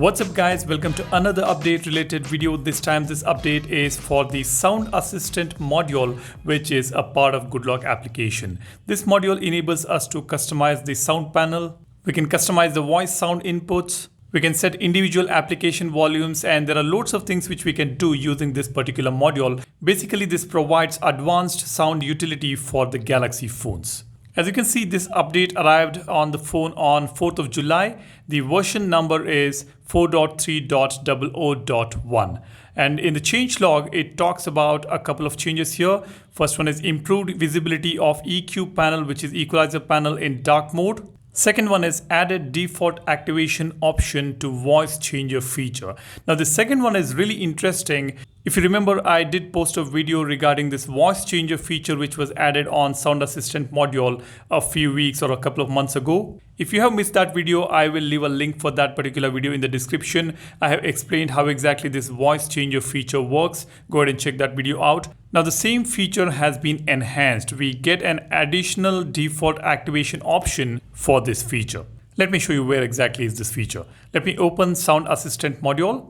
What's up guys, welcome to another update related video. This time this update is for the Sound Assistant module, which is a part of GoodLock application. This module enables us to customize the sound panel. We can customize the voice sound inputs. We can set individual application volumes, and there are loads of things which we can do using this particular module. Basically, this provides advanced sound utility for the Galaxy phones. As you can see, this update arrived on the phone on 4th of July. The version number is 4.3.00.1. And in the changelog, it talks about a couple of changes here. First one is improved visibility of EQ panel, which is equalizer panel in dark mode. Second one is added default activation option to voice changer feature. Now the second one is really interesting. If you remember, I did post a video regarding this voice changer feature which was added on Sound Assistant module a few weeks or a couple of months ago. If you have missed that video, I will leave a link for that particular video in the description. I have explained how exactly this voice changer feature works. Go ahead and check that video out. Now the same feature has been enhanced. We get an additional default activation option for this feature. Let me show you where exactly is this feature. Let me open Sound Assistant module.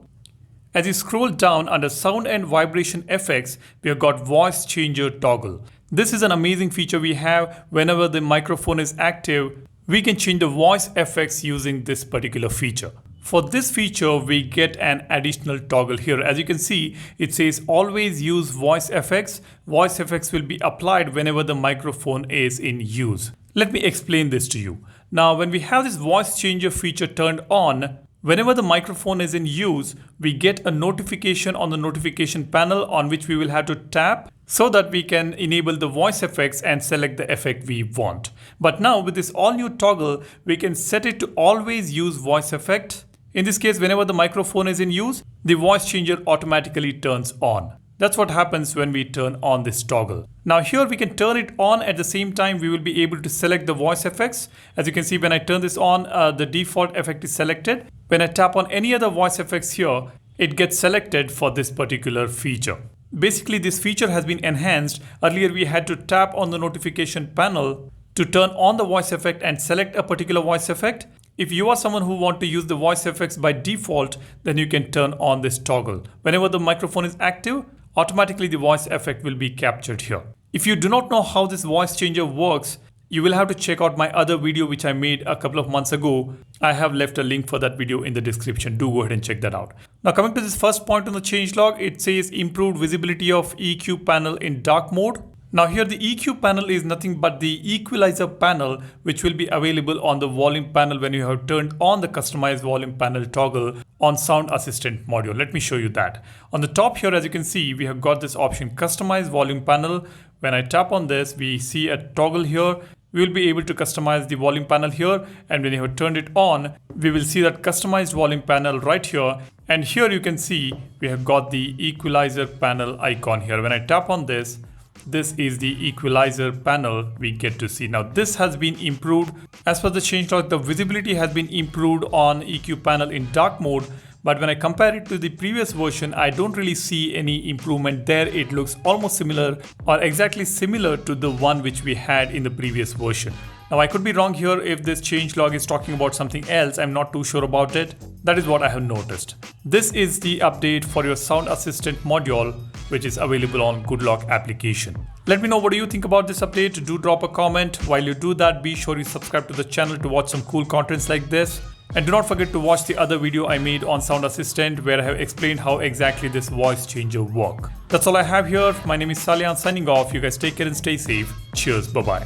As you scroll down under sound and vibration effects, we have got voice changer toggle. This is an amazing feature we have. Whenever the microphone is active, we can change the voice effects using this particular feature. For this feature, we get an additional toggle here. As you can see, it says always use voice effects. Voice effects will be applied whenever the microphone is in use. Let me explain this to you. Now, when we have this voice changer feature turned on, whenever the microphone is in use, we get a notification on the notification panel on which we will have to tap so that we can enable the voice effects and select the effect we want. But now with this all new toggle, we can set it to always use voice effect. In this case, whenever the microphone is in use, the voice changer automatically turns on. That's what happens when we turn on this toggle. Now here we can turn it on at the same time we will be able to select the voice effects. As you can see, when I turn this on, the default effect is selected. When I tap on any other voice effects here, it gets selected for this particular feature. Basically, this feature has been enhanced. Earlier we had to tap on the notification panel to turn on the voice effect and select a particular voice effect. If you are someone who wants to use the voice effects by default, then you can turn on this toggle. Whenever the microphone is active, automatically the voice effect will be captured here. If you do not know how this voice changer works, you will have to check out my other video which I made a couple of months ago. I have left a link for that video in the description. Do go ahead and check that out. Now coming to this first point on the changelog, it says improved visibility of EQ panel in dark mode. Now here the EQ panel is nothing but the equalizer panel which will be available on the volume panel when you have turned on the customized volume panel toggle on Sound Assistant module. Let me show you that. On the top here, as you can see, we have got this option customize volume panel. When I tap on this, we see a toggle here. We will be able to customize the volume panel here, and when you have turned it on, we will see that customized volume panel right here. And here you can see we have got the equalizer panel icon here. When I tap on this, this is the equalizer panel we get to see. Now this has been improved. As per the changelog, the visibility has been improved on EQ panel in dark mode. But when I compare it to the previous version, I don't really see any improvement there. It looks almost similar or exactly similar to the one which we had in the previous version. Now I could be wrong here if this changelog is talking about something else. I'm not too sure about it. That is what I have noticed. This is the update for your Sound Assistant module, which is available on GoodLock application. Let me know what do you think about this update. Do drop a comment. While you do that, be sure you subscribe to the channel to watch some cool contents like this. And do not forget to watch the other video I made on Sound Assistant where I have explained how exactly this voice changer works. That's all I have here. My name is Salyan signing off. You guys take care and stay safe. Cheers. Bye-bye.